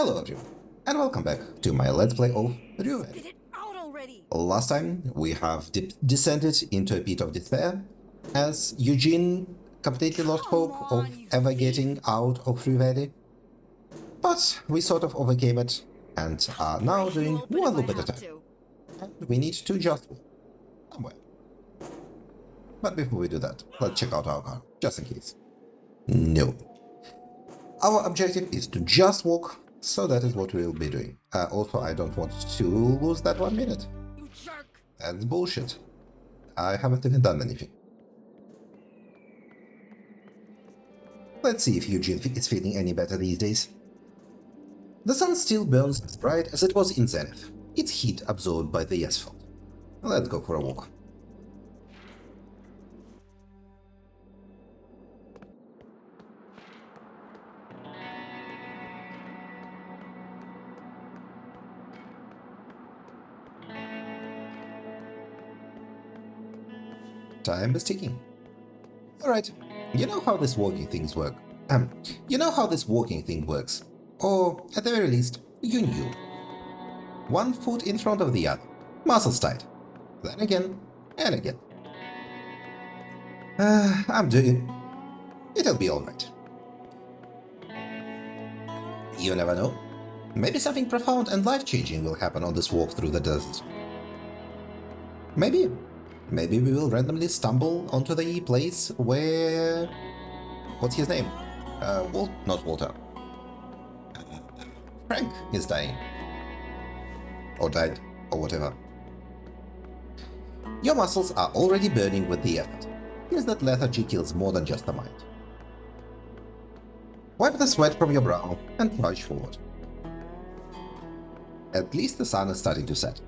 Hello everyone, and welcome back to my Let's Play of Ryu. Spit it out already! Last time we have descended into a pit of despair, as Eugene completely lost hope of ever getting out of Ryu Valley. But we sort of overcame it, and are now doing one loop at a time. And we need to just walk somewhere. But before we do that, let's check out our car, just in case. No. Our objective is to just walk, so that is what we will be doing. Also, I don't want to lose that 1 minute. You jerk! That's bullshit. I haven't even done anything. Let's see if Eugene is feeling any better these days. The sun still burns as bright as it was in Zenith, its heat absorbed by the asphalt. Let's go for a walk. Time is ticking. Alright, you know how this walking things work. You know how this walking thing works. Or, at the very least, you knew. 1 foot in front of the other. Muscles tight. Then again, and again. I'm doing... It'll be alright. You never know. Maybe something profound and life-changing will happen on this walk through the desert. Maybe we will randomly stumble onto the place where... What's his name? Not Walter. Frank is dying. Or died, or whatever. Your muscles are already burning with the effort. Here's that lethargy kills more than just the mind. Wipe the sweat from your brow and trudge forward. At least the sun is starting to set,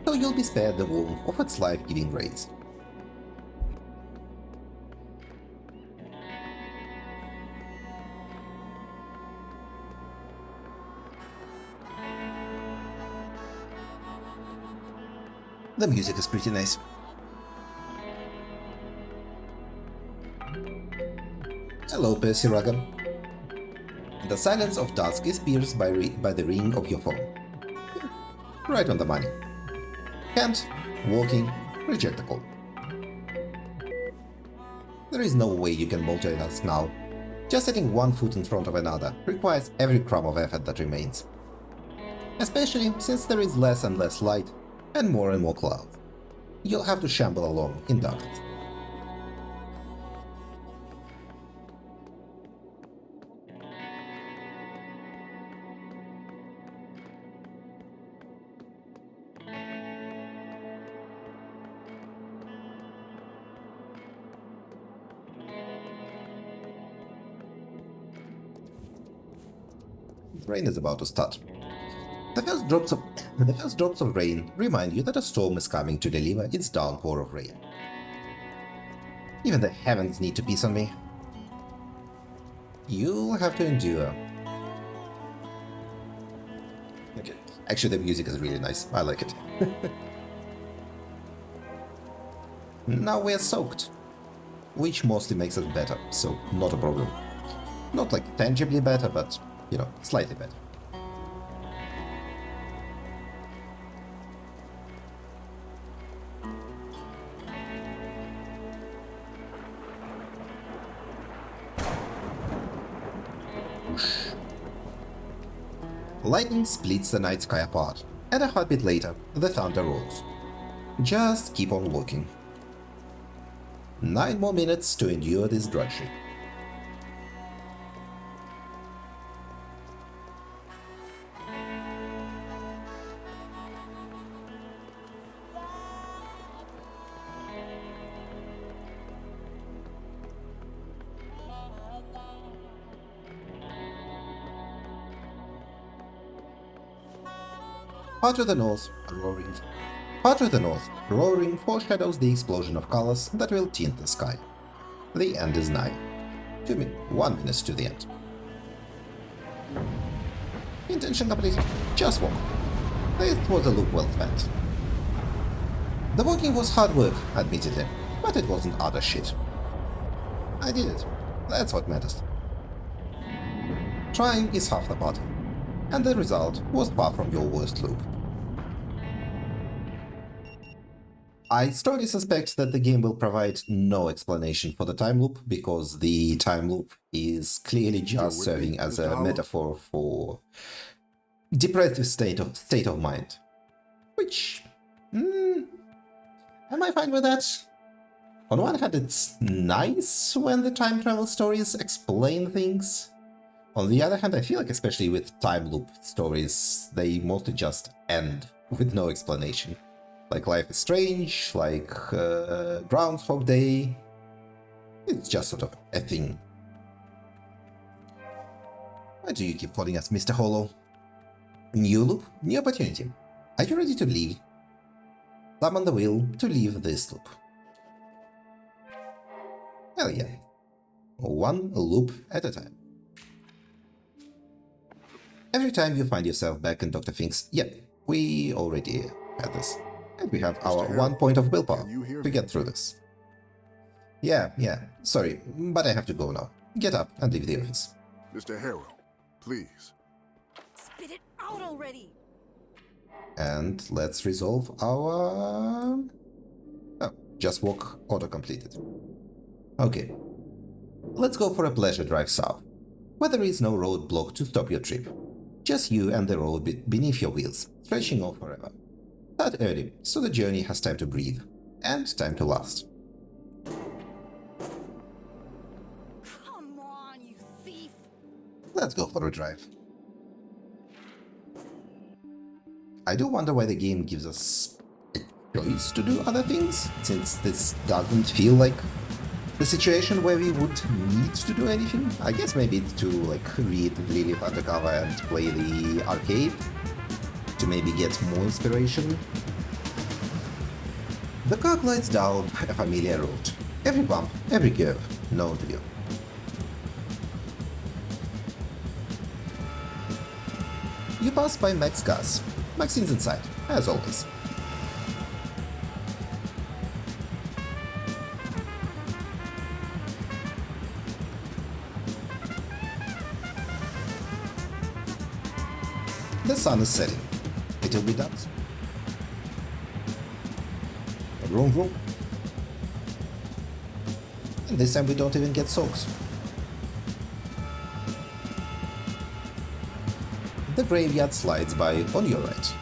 so you'll be spared the warmth of its life-giving rays. The music is pretty nice. Hello, Percy Ruggan. The silence of dusk is pierced by the ring of your phone. Right on the money. Can't, walking, reject the call. There is no way you can motivate us now. Just setting 1 foot in front of another requires every crumb of effort that remains. Especially since there is less and less light and more clouds. You'll have to shamble along in darkness. Rain is about to start. The first drops of rain remind you that a storm is coming to deliver its downpour of rain. Even the heavens need to piss on me. You'll have to endure. Okay, actually the music is really nice, I like it. Now we're soaked, which mostly makes us better, so not a problem. Not like tangibly better, but, you know, slightly better. Lightning splits the night sky apart, and a heartbeat later, the thunder rolls. Just keep on walking. 9 more minutes to endure this drudgery. Far to the north, roaring foreshadows the explosion of colors that will tint the sky. The end is nigh. 1 minute to the end. Intention complete. Just walk. This was a loop well spent. The walking was hard work, admittedly, but it wasn't utter shit. I did it. That's what matters. Trying is half the battle. and the result was far from your worst loop. I strongly suspect that the game will provide no explanation for the time loop, because the time loop is clearly just serving as a metaphor for depressive state of mind. Which, am I fine with that? On one hand, it's nice when the time travel stories explain things. On the other hand, I feel like, especially with time loop stories, they mostly just end with no explanation. Like Life is Strange, like Groundhog Day. It's just sort of a thing. Why do you keep calling us Mr. Hollow? New loop, new opportunity. Are you ready to leave? Summon the will to leave this loop. Hell yeah. One loop at a time. Every time you find yourself back in Dr. Fink's, yep, we already had this. And we have our 1 point of willpower to get through this. Yeah, sorry, but I have to go now. Get up and leave the office. Mr. Harrow, please. Spit it out already. And let's resolve our... Oh, just walk auto-completed. Okay. Let's go for a pleasure drive south, where there is no roadblock to stop your trip. Just you and the road beneath your wheels, stretching off forever. Start early, so the journey has time to breathe, and time to last. Come on, you thief. Let's go for a drive. I do wonder why the game gives us a choice to do other things, since this doesn't feel like the situation where we would need to do anything. I guess maybe it's to like read Lilith Undercover and play the arcade to maybe get more inspiration. The car glides down a familiar road. Every bump, every curve, known to you. You pass by Mac's cars. Maxine's inside, as always. The sun is setting. It'll be done. Vroom vroom. And this time we don't even get soaked. The graveyard slides by on your right.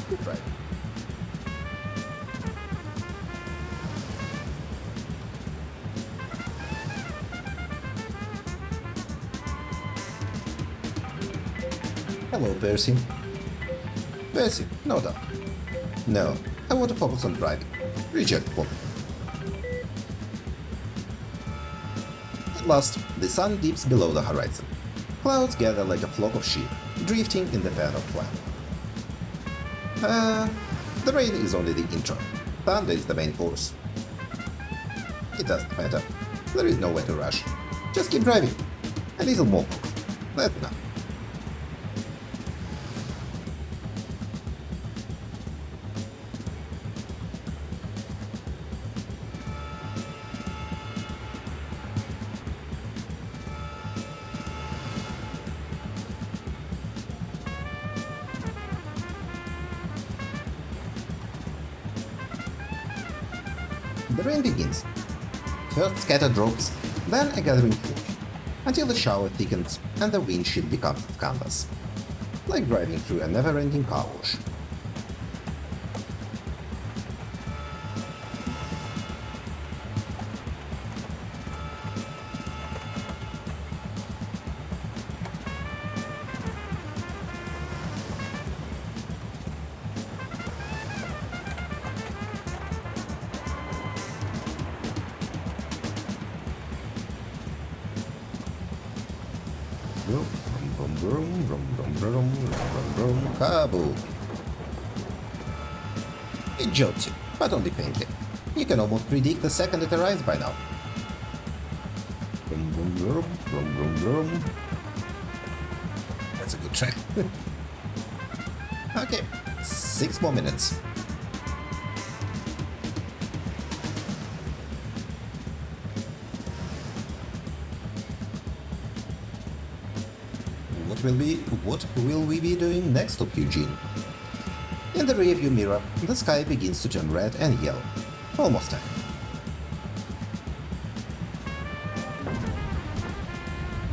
Good right. Hello, Percy. Percy, no doubt. No, I want to focus on driving. Reject one. At last, the sun dips below the horizon. Clouds gather like a flock of sheep, drifting in the pan of twilight. The rain is only the intro. Thunder is the main course. It doesn't matter. There is nowhere to rush. Just keep driving. A little more focus. That's enough. The rain begins. First scattered drops, then a gathering flash, until the shower thickens and the windshield becomes canvas. Like driving through a never-ending car wash. Kaboom! It jolts you, but only faintly. You can almost predict the second it arrives by now. That's a good track. Okay, 6 more minutes. What what will we be doing next loop, Eugene? In the rearview mirror, the sky begins to turn red and yellow. Almost time.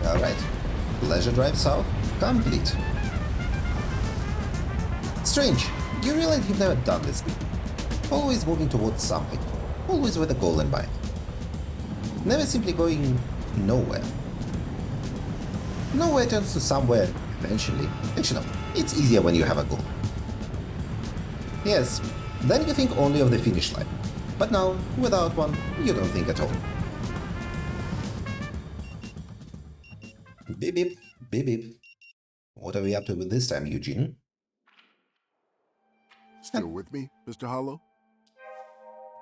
Alright. Pleasure drive south, complete. Strange, you realize you've never done this before. Always moving towards something, always with a goal in mind. Never simply going nowhere. Nowhere turns to somewhere eventually. Actually, no, it's easier when you have a goal. Yes, then you think only of the finish line. But now, without one, you don't think at all. Beep beep, beep beep. What are we up to with this time, Eugene? Still with me, Mr. Hollow?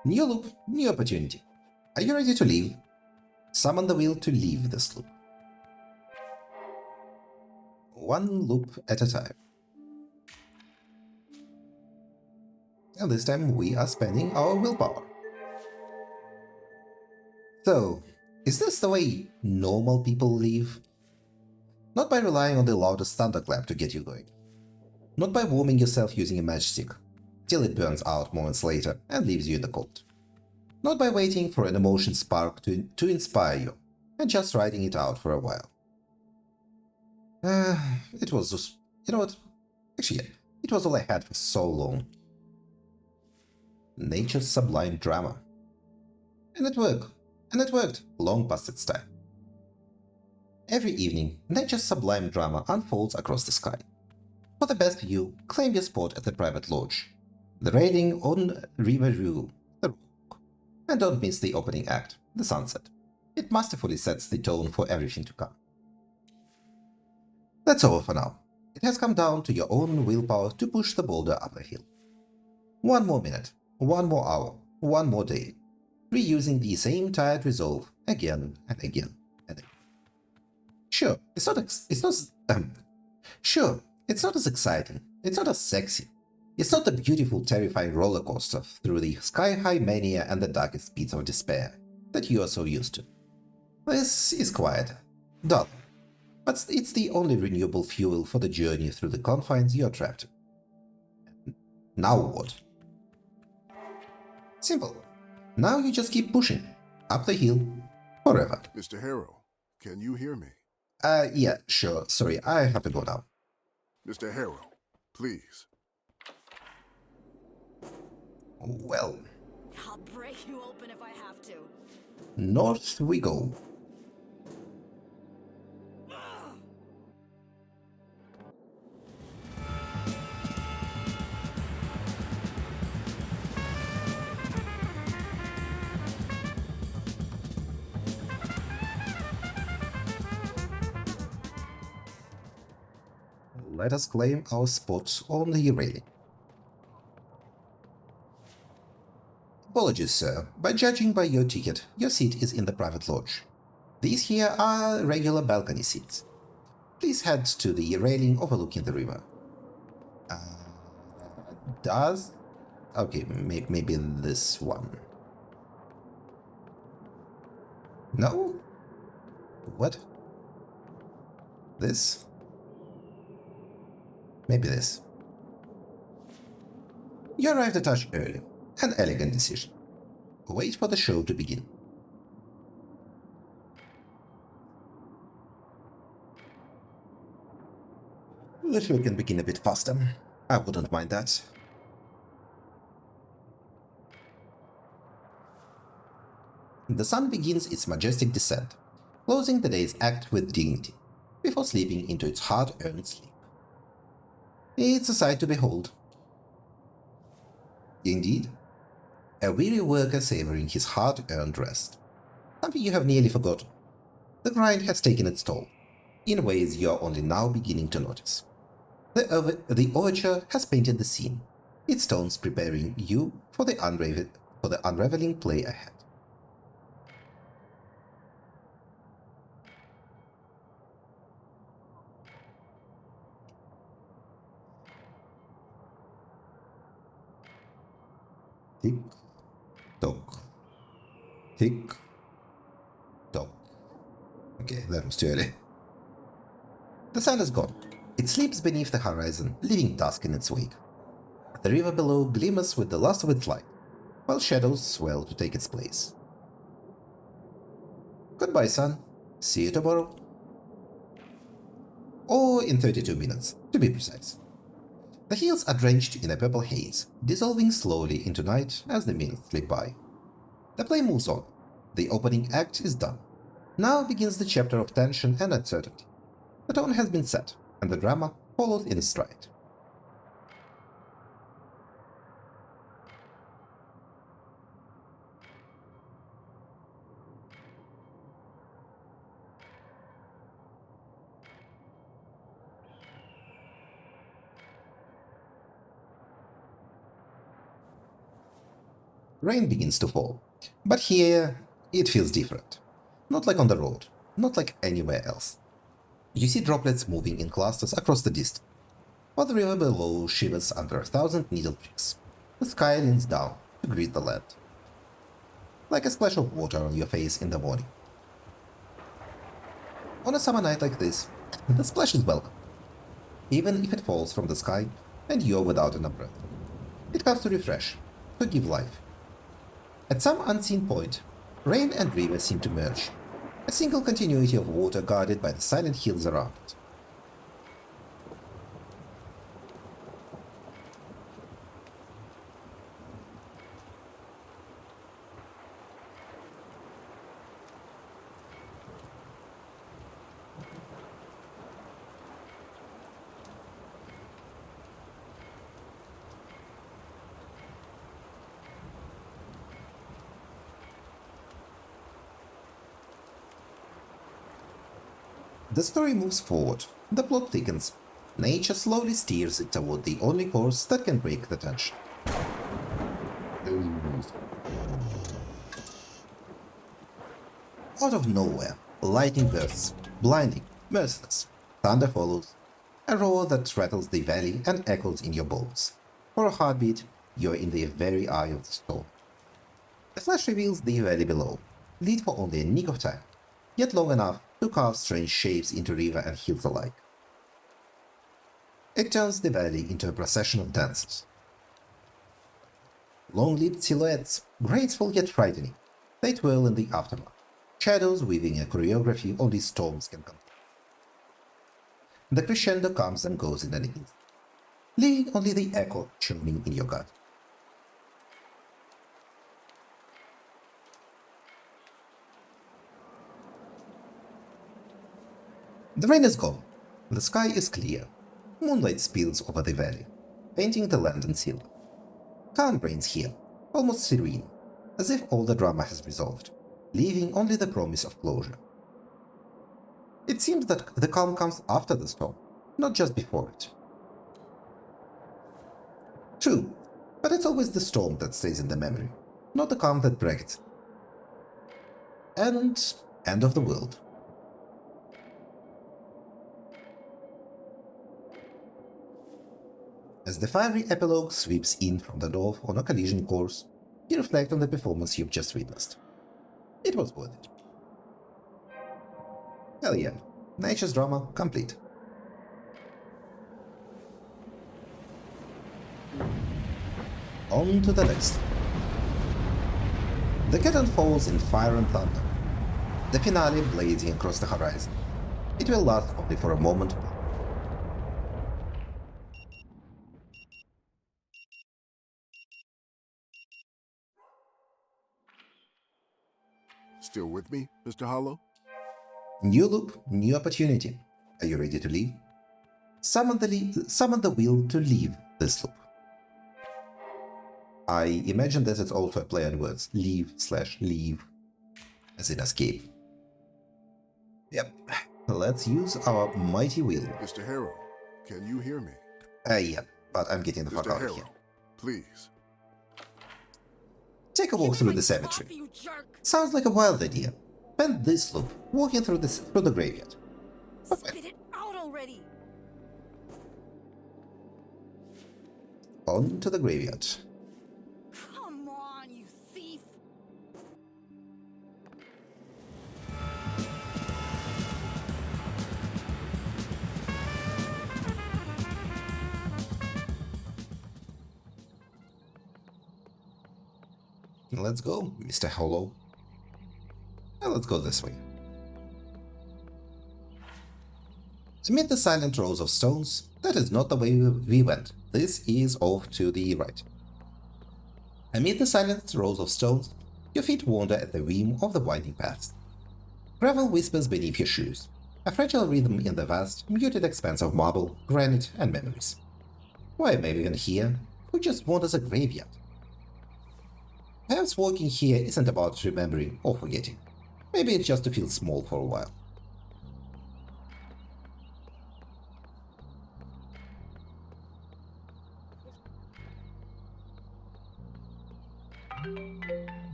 New loop, new opportunity. Are you ready to leave? Summon the will to leave this loop. One loop at a time. And this time we are spending our willpower. So, is this the way normal people live? Not by relying on the loudest thunderclap to get you going. Not by warming yourself using a matchstick, till it burns out moments later and leaves you in the cold. Not by waiting for an emotion spark to inspire you, and just riding it out for a while. It was just, you know what? Actually, yeah, it was all I had for so long. Nature's sublime drama. And it worked. And it worked, long past its time. Every evening, nature's sublime drama unfolds across the sky. For the best view, claim your spot at the private lodge. The railing on River Rue, the rock. And don't miss the opening act, the sunset. It masterfully sets the tone for everything to come. That's all for now. It has come down to your own willpower to push the boulder up the hill. 1 more minute, 1 more hour, 1 more day, reusing the same tired resolve again and again and again. Sure, it's not as exciting, it's not as sexy, it's not the beautiful, terrifying roller coaster through the sky-high mania and the darkest speeds of despair that you are so used to. This is quiet, dull, but it's the only renewable fuel for the journey through the confines you're trapped in. Now what? Simple. Now you just keep pushing, up the hill, forever. Mr. Harrow, can you hear me? Yeah, sure. Sorry, I have to go now. Mr. Harrow, please. Well, I'll break you open if I have to. north we go. Let us claim our spot on the railing. Apologies, sir, but judging by your ticket, your seat is in the private lodge. These here are regular balcony seats. Please head to the railing overlooking the river. Okay, maybe this one. No? What? This? Maybe this. You arrived a touch early. An elegant decision. Wait for the show to begin. The show can begin a bit faster. I wouldn't mind that. The sun begins its majestic descent, closing the day's act with dignity, before slipping into its hard-earned sleep. It's a sight to behold. Indeed, a weary worker savoring his hard-earned rest. Something you have nearly forgotten. The grind has taken its toll, in ways you are only now beginning to notice. The overture has painted the scene, its tones preparing you for the unraveling play ahead. Tick, tock. Tick, tock. Okay, that was too early. The sun is gone. It sleeps beneath the horizon, leaving dusk in its wake. The river below glimmers with the last of its light, while shadows swell to take its place. Goodbye, sun. See you tomorrow. Or in 32 minutes, to be precise. The hills are drenched in a purple haze, dissolving slowly into night as the minutes slip by. The play moves on. The opening act is done. Now begins the chapter of tension and uncertainty. The tone has been set, and the drama follows in stride. Rain begins to fall, but here it feels different. Not like on the road, not like anywhere else. You see droplets moving in clusters across the distance, while the river below shivers under 1,000 needle pricks. The sky leans down to greet the land, like a splash of water on your face in the morning. On a summer night like this, the splash is welcome, even if it falls from the sky and you're without an umbrella. It comes to refresh, to give life. At some unseen point, rain and river seem to merge, a single continuity of water guarded by the silent hills around it. The story moves forward, the plot thickens. Nature slowly steers it toward the only course that can break the tension. Out of nowhere, lightning bursts, blinding, merciless. Thunder follows, a roar that rattles the valley and echoes in your bones. For a heartbeat, you're in the very eye of the storm. The flash reveals the valley below, lit for only a nick of time, yet long enough to carve strange shapes into river and hills alike. It turns the valley into a procession of dancers. Long-lipped silhouettes, graceful yet frightening, they twirl in the aftermath, shadows weaving a choreography only storms can complete. The crescendo comes and goes in an instant, leaving only the echo churning in your gut. The rain is gone. The sky is clear. Moonlight spills over the valley, painting the land in silver. Calm reigns here, almost serene, as if all the drama has resolved, leaving only the promise of closure. It seems that the calm comes after the storm, not just before it. True, but it's always the storm that stays in the memory, not the calm that breaks. And end of the world. As the fiery epilogue sweeps in from the north on a collision course, you reflect on the performance you've just witnessed. It was worth it. Hell yeah, nature's drama complete. On to the next. The curtain falls in fire and thunder, the finale blazing across the horizon. It will last only for a moment. Still with me, Mr. Hollow? New loop, new opportunity. Are you ready to leave? Summon the will to leave this loop. I imagine that it's also a play on words. Leave/leave, as in escape. Yep, let's use our mighty will. Mr. Harrow, can you hear me? Yeah, but I'm getting the fuck Mr. out of Harrow, here. please. Take a walk through the cemetery. Sounds like a wild idea. Spend this loop walking through the graveyard. Spit it out already. On to the graveyard. Come on, you thief. Let's go, Mr. Hollow. And let's go this way. Amid the silent rows of stones, that is not the way we went. This is off to the right. Amid the silent rows of stones, your feet wander at the whim of the winding paths. Gravel whispers beneath your shoes, a fragile rhythm in the vast, muted expanse of marble, granite, and memories. Why am I even here? Who just wanders a graveyard? Perhaps walking here isn't about remembering or forgetting. Maybe it's just to feel small for a while.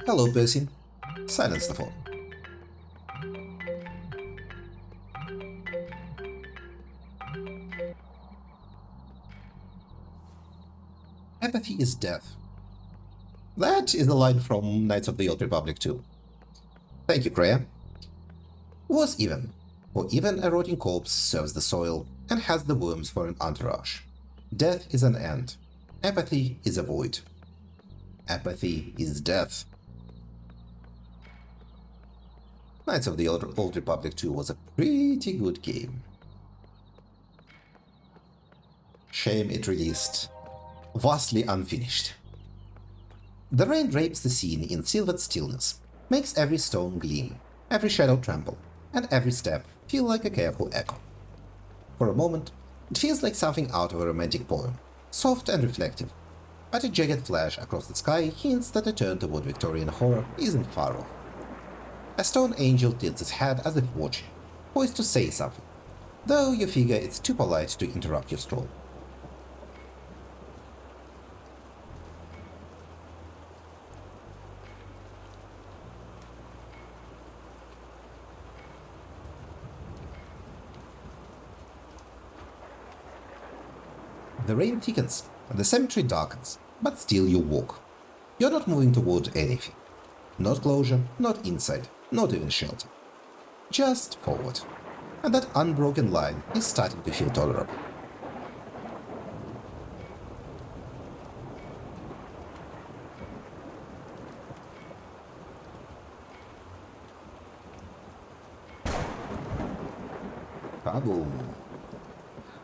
Hello, Percy. Silence the phone. Apathy is death. That is the line from Knights of the Old Republic too. Thank you, Kreia. Was even, for even a rotting corpse serves the soil and has the worms for an entourage. Death is an end. Apathy is a void. Apathy is death. Knights of the Old Republic 2 was a pretty good game. Shame it released vastly unfinished. The rain drapes the scene in silvered stillness, makes every stone gleam, every shadow tremble, and every step feel like a careful echo. For a moment, it feels like something out of a romantic poem, soft and reflective, but a jagged flash across the sky hints that a turn toward Victorian horror isn't far off. A stone angel tilts its head as if watching, poised to say something, though you figure it's too polite to interrupt your stroll. The rain thickens, and the cemetery darkens, but still you walk. You're not moving toward anything. Not closure, not insight, not even shelter. Just forward. And that unbroken line is starting to feel tolerable. Kaboom!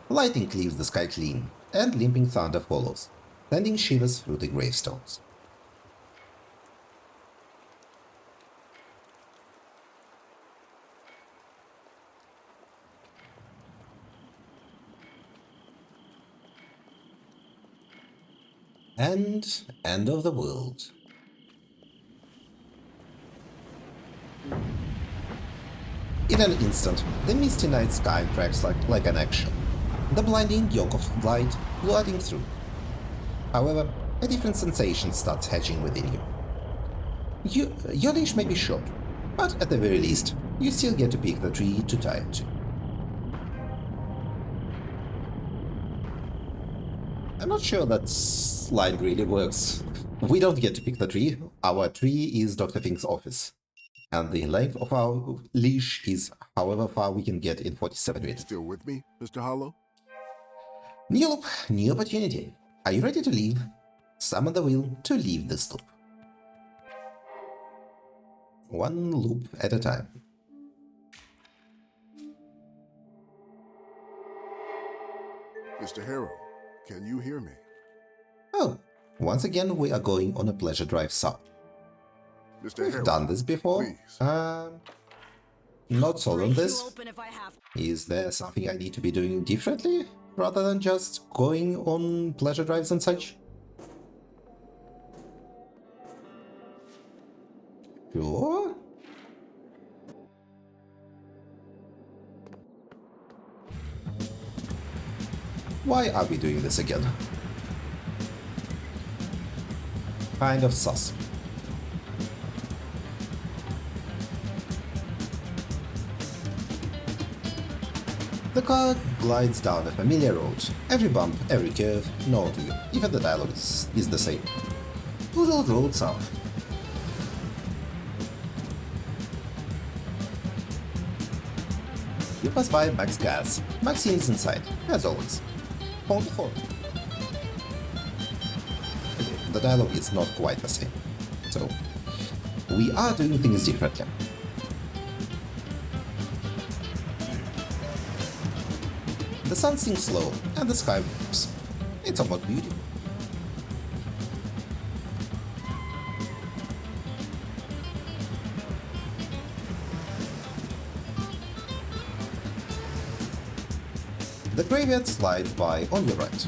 Lightning cleaves the sky clean, and limping thunder follows, sending shivers through the gravestones. And end of the world. In an instant, the misty night sky cracks like an eggshell, the blinding yoke of light flooding through. However, a different sensation starts hatching within you. Your leash may be short, but at the very least, you still get to pick the tree to tie it to. I'm not sure that line really works. We don't get to pick the tree. Our tree is Dr. Fink's office. And the length of our leash is however far we can get in 47 minutes. Still with me, Mr. Hollow? New loop, new opportunity. Are you ready to leave? Summon the will to leave this loop. One loop at a time. Mr. Harrow, can you hear me? Oh, once again we are going on a pleasure drive south. Mr. We've Harrow, done this before. please. Not sold on Break you this. open if I have. Is there something I need to be doing differently, rather than just going on pleasure drives and such? Sure. Why are we doing this again? Kind of sus. The car glides down a familiar road. Every bump, every curve, known to you. Even the dialogue is the same. Good old road south. You pass by Max Gas. Maxine is inside, as always. Hold the horn. Okay, the dialogue is not quite the same. So, we are doing things differently. The sun sinks low and the sky warms. It's almost beautiful. The graveyard slides by on your right.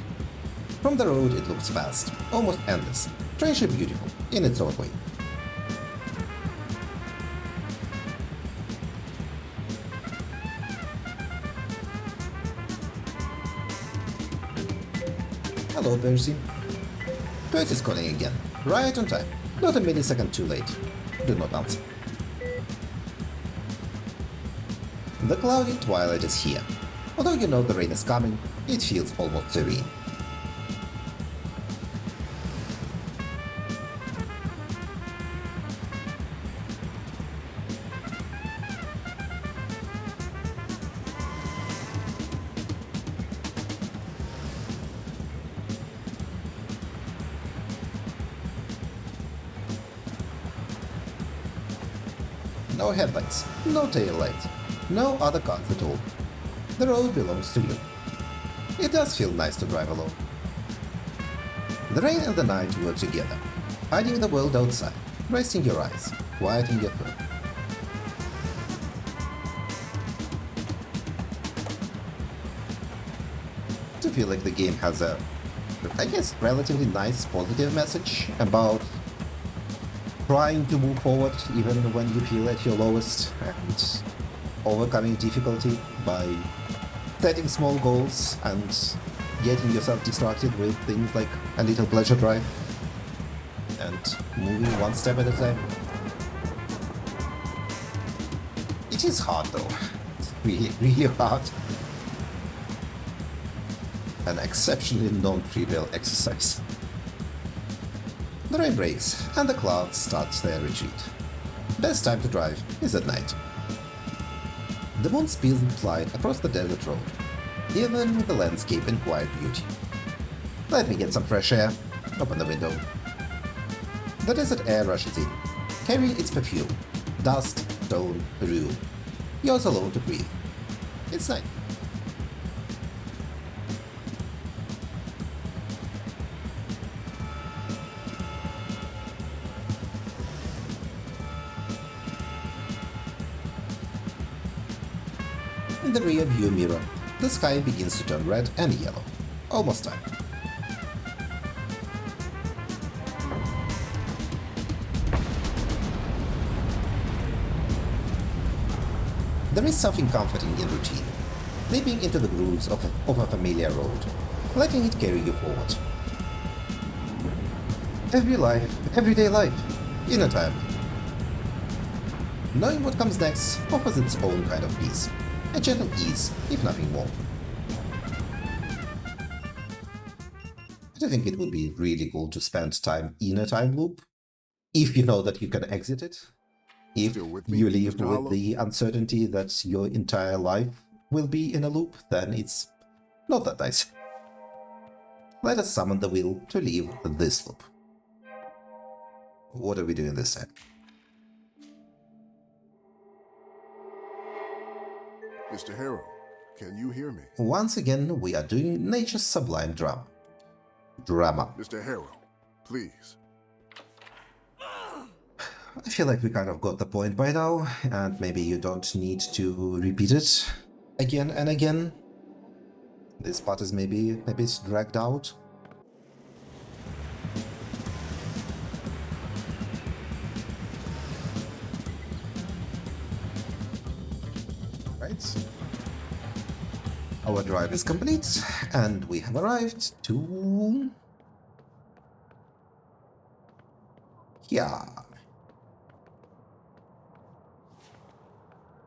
From the road it looks vast, almost endless, strangely beautiful in its own way. Hello, Percy. Percy is calling again, right on time, not a millisecond too late. Do not answer. The cloudy twilight is here. Although you know the rain is coming, it feels almost serene. No headlights, no taillights, no other cars at all. The road belongs to you. It does feel nice to drive alone. The rain and the night work together, hiding the world outside, resting your eyes, quieting your throat. I feel like the game has a, I guess, relatively nice positive message about trying to move forward even when you feel at your lowest and overcoming difficulty by setting small goals and getting yourself distracted with things like a little pleasure drive and moving one step at a time. It is hard though. It's really, really hard. An exceptionally non-trivial exercise. The rain breaks and the clouds start their retreat. Best time to drive is at night. The moon spills light across the desert road, giving the landscape in quiet beauty. Let me get some fresh air. Open the window. The desert air rushes in, carrying its perfume, dust, stone, rue. Yours alone to breathe. It's night. In the rear view mirror, the sky begins to turn red and yellow. Almost time. There is something comforting in routine, leaping into the grooves of a familiar road, letting it carry you forward. Everyday life, in a time. Knowing what comes next offers its own kind of peace. A gentle ease, if nothing more. I think it would be really cool to spend time in a time loop, if you know that you can exit it. If Still with me, you live Mr. with Hollow? the uncertainty that your entire life will be in a loop, then it's not that nice. Let us summon the will to leave this loop. What are we doing this time? Mr. Harrow, can you hear me? Once again, we are doing nature's sublime drama. Mr. Harrow, please. I feel like we kind of got the point by now, and maybe you don't need to repeat it again and again. This part is maybe a bit dragged out. Right. Our drive is complete, and we have arrived to... yeah.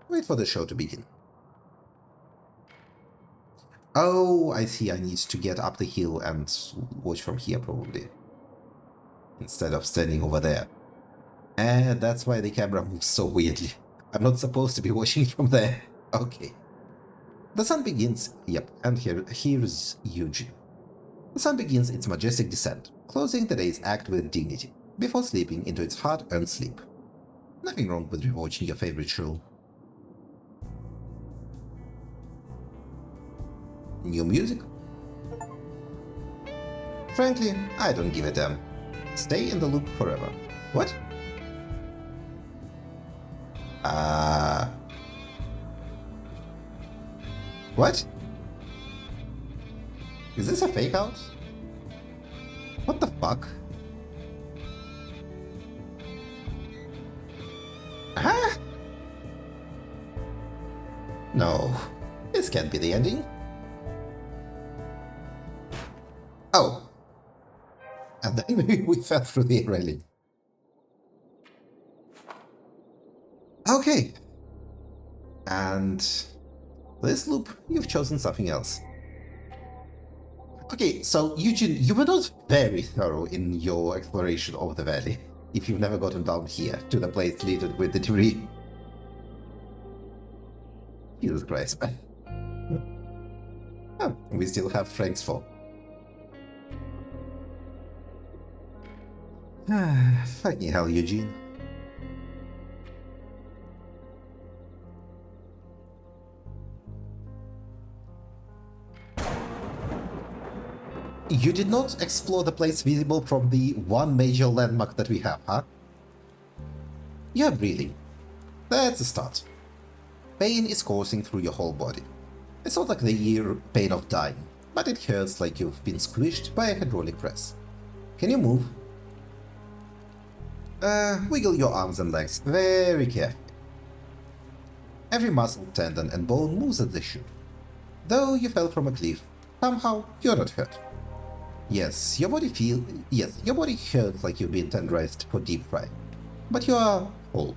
Wait for the show to begin. Oh, I see, I need to get up the hill and watch from here, probably. Instead of standing over there. And that's why the camera moves so weirdly. I'm not supposed to be watching from there. Okay. The sun begins... yep, and here's Eugene. The sun begins its majestic descent, closing the day's act with dignity. before slipping into its hard-earned sleep. Nothing wrong with rewatching your favorite show. New music? Frankly, I don't give a damn. Stay in the loop forever. What? What? Is this a fake out? What the fuck? Huh? No, this can't be the ending. Oh. And then we fell through the railing. Okay. And this loop, you've chosen something else. Okay, so Eugene, you were not very thorough in your exploration of the valley, if you've never gotten down here to the place littered with the debris. Jesus Christ, man. Oh, we still have Frank's phone. Fucking hell, Eugene. You did not explore the place visible from the one major landmark that we have, huh? You're breathing. That's a start. Pain is coursing through your whole body. It's not like the pain of dying, but it hurts like you've been squished by a hydraulic press. Can you move? Wiggle your arms and legs very carefully. Every muscle, tendon, and bone moves as they should. Though you fell from a cliff, somehow you're not hurt. Yes, your body hurts like you've been tenderized for deep fry, but you are whole.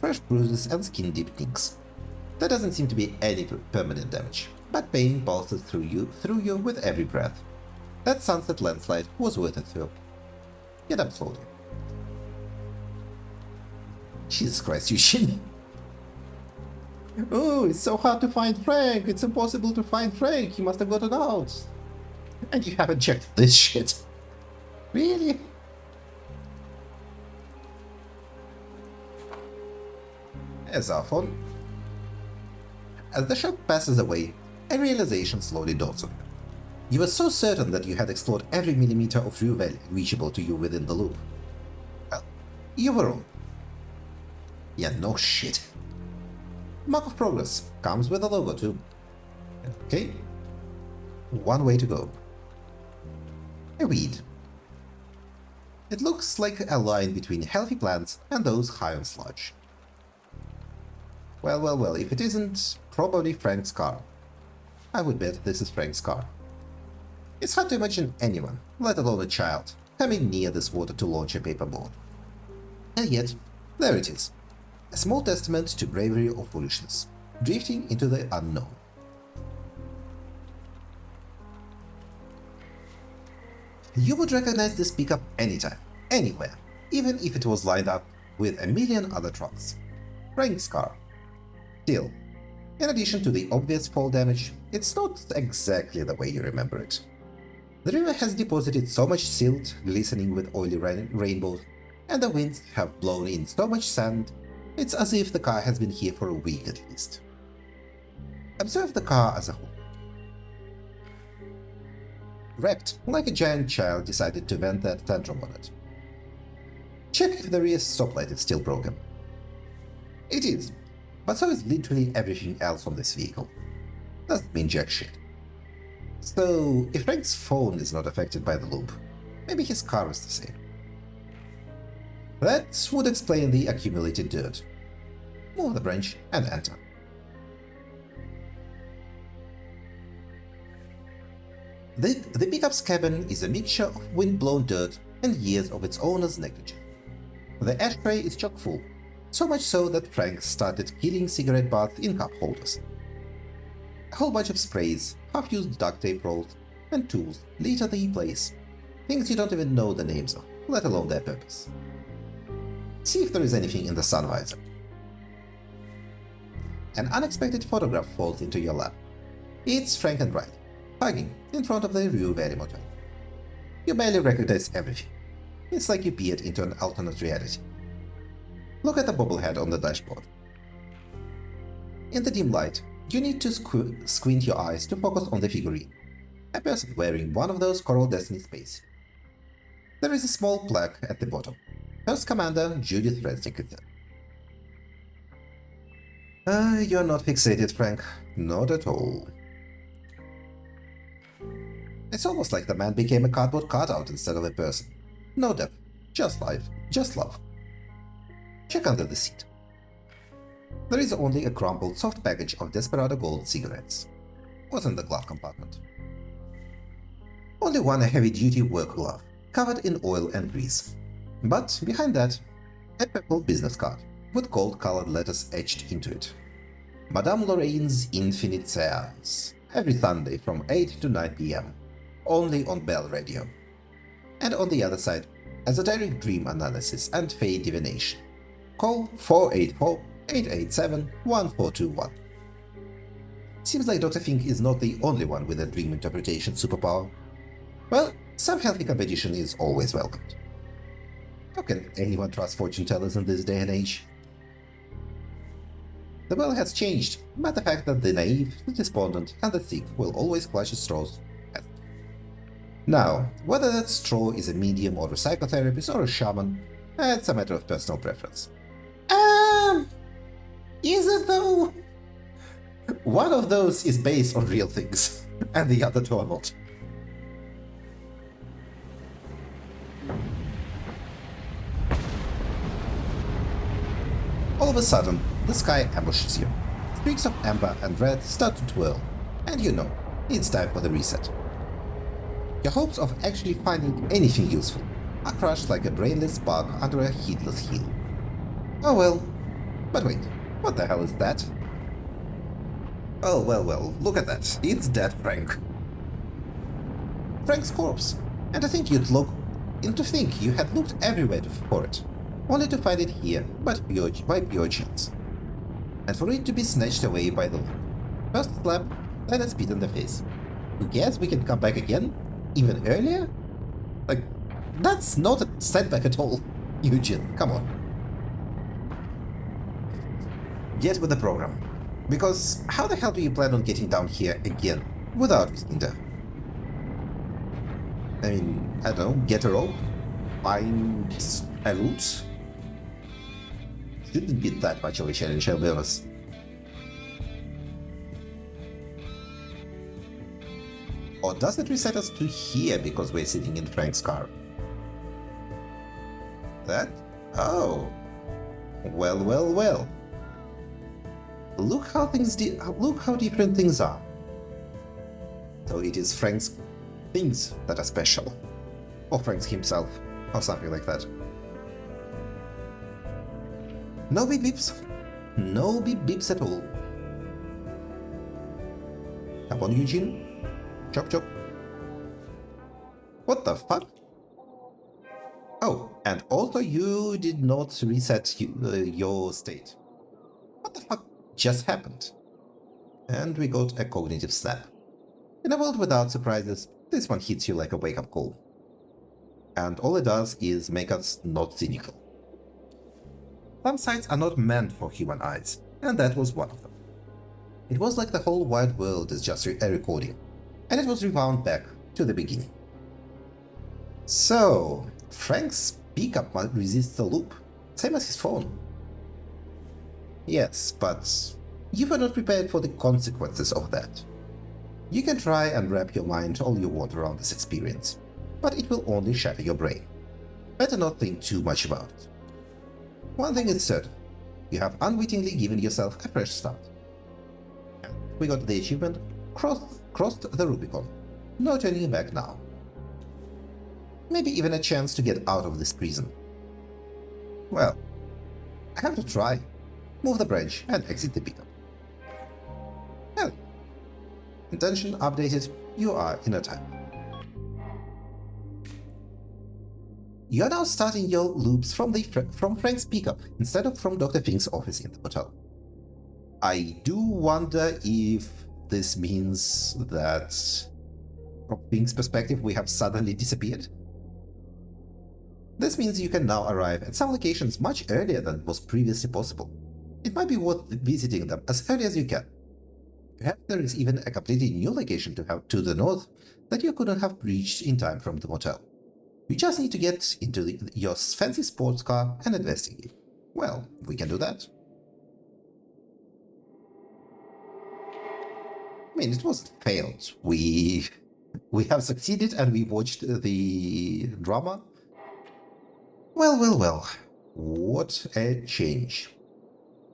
Fresh bruises and skin deep nicks. There doesn't seem to be any permanent damage, but pain pulses through you with every breath. That sunset landslide was worth it though. Get up slowly. Jesus Christ, Eugene. Oh, it's so hard to find Frank. It's impossible to find Frank. He must have gotten out. And you haven't checked this shit. Really? There's our phone. As the shot passes away, a realization slowly dawns on you. You were so certain that you had explored every millimeter of Rue Valley reachable to you within the loop. Well, you were wrong. Yeah, no shit. Mark of progress comes with a logo too. Okay. One way to go. A weed. It looks like a line between healthy plants and those high on sludge. Well, if it isn't, probably Frank's car. I would bet this is Frank's car. It's hard to imagine anyone, let alone a child, coming near this water to launch a paperboard. And yet, there it is. A small testament to bravery or foolishness, drifting into the unknown. You would recognize this pickup anytime, anywhere, even if it was lined up with a million other trucks. Frank's car. Still, in addition to the obvious fall damage, it's not exactly the way you remember it. The river has deposited so much silt glistening with oily rainbows, and the winds have blown in so much sand, it's as if the car has been here for a week at least. Observe the car as a whole. Wrecked, like a giant child decided to vent that tantrum on it. Check if the rear stoplight is still broken. It is, but so is literally everything else on this vehicle. Doesn't mean jack shit. So, if Frank's phone is not affected by the loop, maybe his car is the same. That would explain the accumulated dirt. Move the branch and enter. The pickup's cabin is a mixture of wind-blown dirt and years of its owner's negligence. The ashtray is chock full, so much so that Frank started killing cigarette butts in cup holders. A whole bunch of sprays, half-used duct tape rolls, and tools litter the place. Things you don't even know the names of, let alone their purpose. See if there is anything in the sun visor. An unexpected photograph falls into your lap. It's Frank and Riley, hugging in front of the Rue Valley Motel. You barely recognize everything. It's like you peered into an alternate reality. Look at the bobblehead on the dashboard. In the dim light, you need to squint your eyes to focus on the figurine, a person wearing one of those Coral Destiny spacesuits. There is a small plaque at the bottom. First Commander Judith Resnick. You're not fixated, Frank. Not at all. It's almost like the man became a cardboard cutout instead of a person. No depth, just life, just love. Check under the seat. There is only a crumpled soft package of Desperado Gold cigarettes. What's in the glove compartment? Only one heavy-duty work glove, covered in oil and grease. But behind that, a purple business card, with gold-colored letters etched into it. Madame Lorraine's Infinite Seance, every Sunday from 8 to 9 p.m., only on Bell Radio. And on the other side, Esoteric Dream Analysis and Fey Divination. Call 484-887-1421. Seems like Dr. Fink is not the only one with a dream interpretation superpower. Well, some healthy competition is always welcomed. How can anyone trust fortune tellers in this day and age? The world has changed, but the fact that the naive, the despondent, and the sick will always clutch at straws hasn't. Now, whether that straw is a medium or a psychotherapist or a shaman, it's a matter of personal preference. Is it though? One of those is based on real things, and the other two are not. All of a sudden, the sky ambushes you. Streaks of amber and red start to twirl, and you know, it's time for the reset. Your hopes of actually finding anything useful are crushed like a brainless bug under a heedless heel. Oh well. But wait, what the hell is that? Oh well, look at that. It's dead Frank. Frank's corpse. And to think you had looked everywhere for it, only to find it here, but by pure chance. And for it to be snatched away by the law. First slap, then a spit in the face. You guess we can come back again? Even earlier? Like, that's not a setback at all. Eugene, come on. Get with the program. Because how the hell do you plan on getting down here again without risking death? I mean, I don't know, get a rope? Find a route? Shouldn't be that much of a challenge, I'll be honest. Or does it reset us to here because we're sitting in Frank's car? That? Oh. Well. Look how different things are. So it is Frank's things that are special. Or Frank's himself, or something like that. No beep beeps. No beep beeps at all. Come on, Eugene. Chop chop. What the fuck? Oh, and also you did not reset your state. What the fuck just happened? And we got a cognitive snap. In a world without surprises, this one hits you like a wake-up call. And all it does is make us not cynical. Some sights are not meant for human eyes, and that was one of them. It was like the whole wide world is just a recording, and it was rewound back to the beginning. So, Frank's pickup resists the loop, same as his phone. Yes, but you were not prepared for the consequences of that. You can try and wrap your mind all you want around this experience, but it will only shatter your brain. Better not think too much about it. One thing is certain, you have unwittingly given yourself a fresh start. And we got the achievement, crossed the Rubicon. No turning back now. Maybe even a chance to get out of this prison. Well, I have to try. Move the branch and exit the pickup. Well, intention updated, you are in a time. You are now starting your loops from Frank's pickup instead of from Dr. Fink's office in the hotel. I do wonder if this means that, from Fink's perspective, we have suddenly disappeared. This means you can now arrive at some locations much earlier than was previously possible. It might be worth visiting them as early as you can. Perhaps there is even a completely new location to the north that you couldn't have reached in time from the motel. You just need to get into your fancy sports car and investigate. Well, we can do that. I mean, it wasn't failed. We have succeeded and we watched the drama. Well. What a change.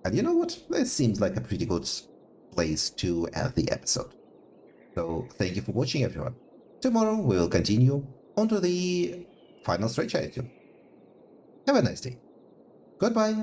And you know what? This seems like a pretty good place to end the episode. So thank you for watching, everyone. Tomorrow we will continue onto the final stretch item. Have a nice day. Goodbye.